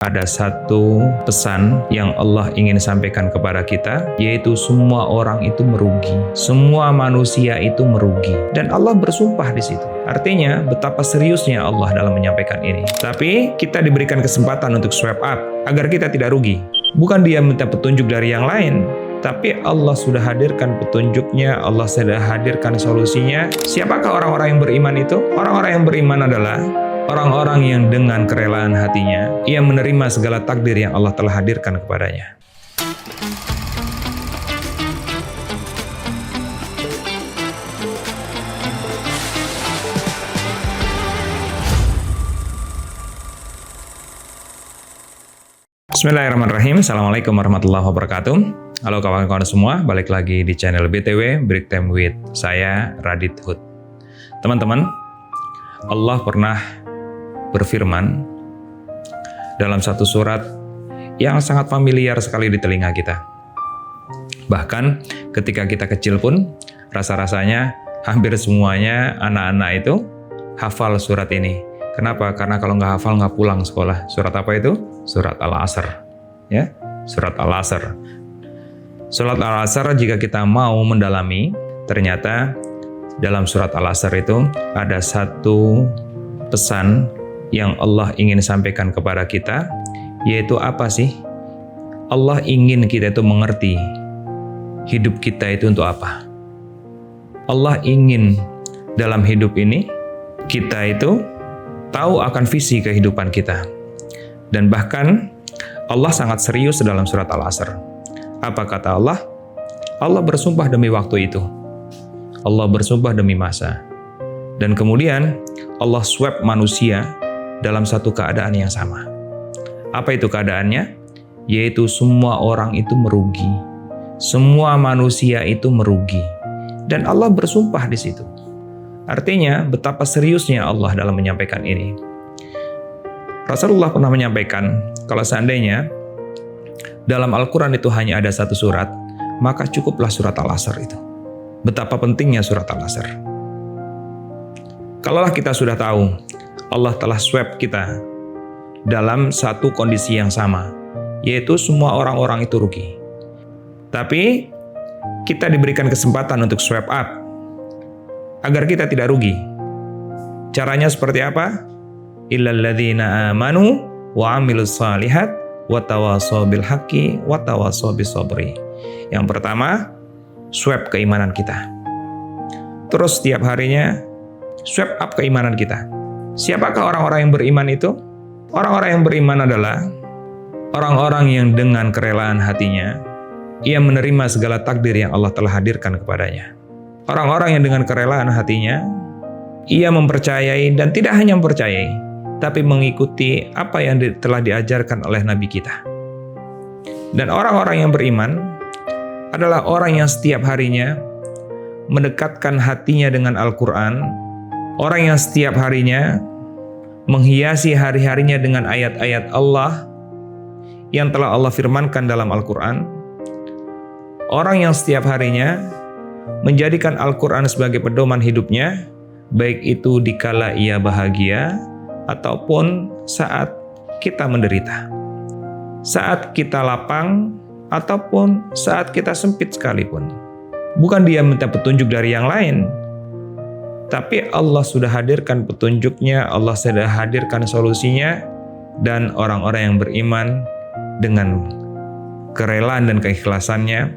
Ada satu pesan yang Allah ingin sampaikan kepada kita, yaitu semua orang itu merugi. Semua manusia itu merugi. Dan Allah bersumpah di situ. Artinya, betapa seriusnya Allah dalam menyampaikan ini. Tapi, kita diberikan kesempatan untuk swipe up, agar kita tidak rugi. Bukan dia minta petunjuk dari yang lain, tapi Allah sudah hadirkan petunjuknya, Allah sudah hadirkan solusinya. Siapakah orang-orang yang beriman itu? Orang-orang yang beriman adalah orang-orang yang dengan kerelaan hatinya, ia menerima segala takdir yang Allah telah hadirkan kepadanya. Bismillahirrahmanirrahim. Assalamualaikum warahmatullahi wabarakatuh. Halo kawan-kawan semua, balik lagi di channel BTW Break Time with saya, Radit Hud. Teman-teman, Allah pernah berfirman dalam satu surat yang sangat familiar sekali di telinga kita. Bahkan ketika kita kecil pun, rasa-rasanya hampir semuanya anak-anak itu hafal surat ini. Kenapa? Karena kalau nggak hafal nggak pulang sekolah. Surat apa itu? Surat Al-Asr. Ya, surat Al-Asr. Surat Al-Asr jika kita mau mendalami, ternyata dalam surat Al-Asr itu ada satu pesan yang Allah ingin sampaikan kepada kita, yaitu apa sih? Allah ingin kita itu mengerti hidup kita itu untuk apa. Allah ingin dalam hidup ini kita itu tahu akan visi kehidupan kita. Dan bahkan Allah sangat serius dalam surat Al-Asr. Apa kata Allah? Allah bersumpah demi waktu itu. Allah bersumpah demi masa. Dan kemudian Allah swab manusia dalam satu keadaan yang sama. Apa itu keadaannya? Yaitu semua orang itu merugi. Semua manusia itu merugi. Dan Allah bersumpah di situ. Artinya, betapa seriusnya Allah dalam menyampaikan ini. Rasulullah pernah menyampaikan, kalau seandainya dalam Al-Quran itu hanya ada satu surat, maka cukuplah surat Al-Asr itu. Betapa pentingnya surat Al-Asr. Kalaulah kita sudah tahu, Allah telah swab kita dalam satu kondisi yang sama, yaitu semua orang-orang itu rugi. Tapi, kita diberikan kesempatan untuk swab up, agar kita tidak rugi. Caranya seperti apa? Illal ladzina amanu wa 'amilus shalihat wa tawashaw bil haqqi wa tawashaw bis sabri. Yang pertama, swab keimanan kita. Terus setiap harinya swab up keimanan kita. Siapakah orang-orang yang beriman itu? Orang-orang yang beriman adalah orang-orang yang dengan kerelaan hatinya, ia menerima segala takdir yang Allah telah hadirkan kepadanya. Orang-orang yang dengan kerelaan hatinya, ia mempercayai dan tidak hanya mempercayai, tapi mengikuti apa yang telah diajarkan oleh Nabi kita. Dan orang-orang yang beriman adalah orang yang setiap harinya mendekatkan hatinya dengan Al-Quran, orang yang setiap harinya menghiasi hari-harinya dengan ayat-ayat Allah yang telah Allah firmankan dalam Al-Quran, orang yang setiap harinya menjadikan Al-Quran sebagai pedoman hidupnya, baik itu dikala ia bahagia ataupun saat kita menderita, saat kita lapang ataupun saat kita sempit sekalipun. Bukan dia minta petunjuk dari yang lain, tapi Allah sudah hadirkan petunjuknya, Allah sudah hadirkan solusinya, dan orang-orang yang beriman dengan kerelaan dan keikhlasannya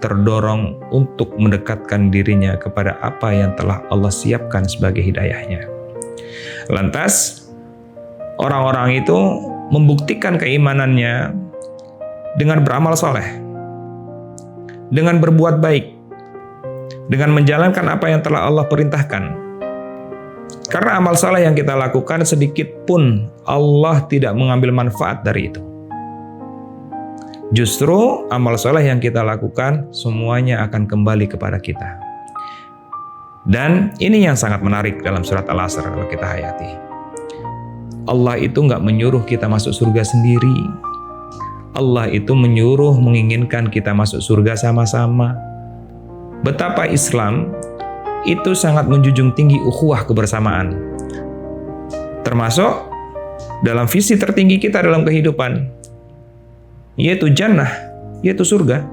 terdorong untuk mendekatkan dirinya kepada apa yang telah Allah siapkan sebagai hidayahnya. Lantas, orang-orang itu membuktikan keimanannya dengan beramal soleh, dengan berbuat baik, dengan menjalankan apa yang telah Allah perintahkan. Karena amal soleh yang kita lakukan sedikit pun Allah tidak mengambil manfaat dari itu. Justru amal soleh yang kita lakukan semuanya akan kembali kepada kita. Dan ini yang sangat menarik dalam surat Al-Asr kalau kita hayati. Allah itu nggak menyuruh kita masuk surga sendiri. Allah itu menyuruh, menginginkan kita masuk surga sama-sama. Betapa Islam itu sangat menjunjung tinggi ukhuwah kebersamaan. Termasuk dalam visi tertinggi kita dalam kehidupan, yaitu jannah, yaitu surga.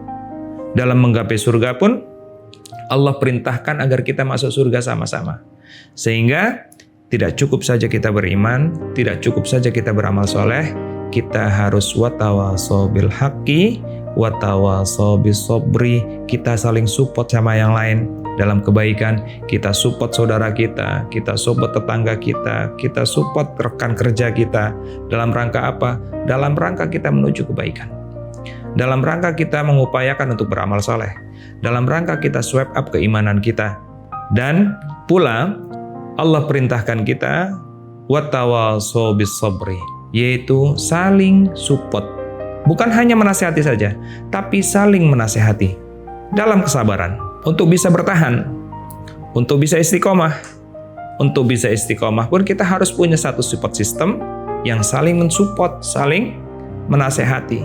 Dalam menggapai surga pun, Allah perintahkan agar kita masuk surga sama-sama. Sehingga tidak cukup saja kita beriman, tidak cukup saja kita beramal soleh, kita harus watawasau bil haqqi, watawasau bis sobri. Kita saling support sama yang lain dalam kebaikan. Kita support saudara kita support tetangga kita support rekan kerja kita. Dalam rangka apa? Dalam rangka kita menuju kebaikan. Dalam rangka kita mengupayakan untuk beramal soleh. Dalam rangka kita swipe up keimanan kita. Dan pula Allah perintahkan kita watawasau bis sobri, yaitu saling support. Bukan hanya menasihati saja, tapi saling menasihati dalam kesabaran untuk bisa bertahan, untuk bisa istiqomah. Untuk bisa istiqomah pun kita harus punya satu support system yang saling mensupport, saling menasihati.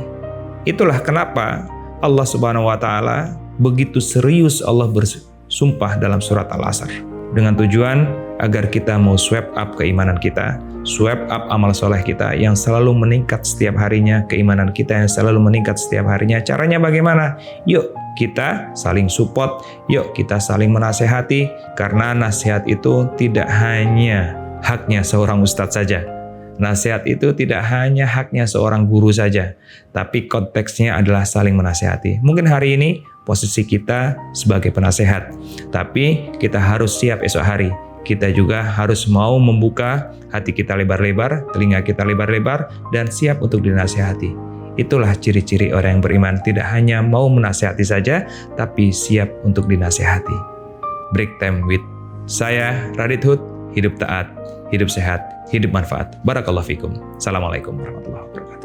Itulah kenapa Allah Subhanahu wa taala begitu serius Allah bersumpah dalam surat Al-Asr, dengan tujuan agar kita mau swipe up keimanan kita, swipe up amal soleh kita yang selalu meningkat setiap harinya, keimanan kita yang selalu meningkat setiap harinya. Caranya bagaimana? Yuk kita saling support, yuk kita saling menasehati, karena nasihat itu tidak hanya haknya seorang ustadz saja. Nasihat itu tidak hanya haknya seorang guru saja, tapi konteksnya adalah saling menasehati. Mungkin hari ini posisi kita sebagai penasehat, tapi kita harus siap esok hari. Kita juga harus mau membuka hati kita lebar-lebar, telinga kita lebar-lebar, dan siap untuk dinasehati. Itulah ciri-ciri orang yang beriman, tidak hanya mau menasehati saja, tapi siap untuk dinasehati. Break time with saya, Radit Hud. Hidup taat, hidup sehat, hidup manfaat. Barakallahu fikum. Assalamualaikum warahmatullahi wabarakatuh.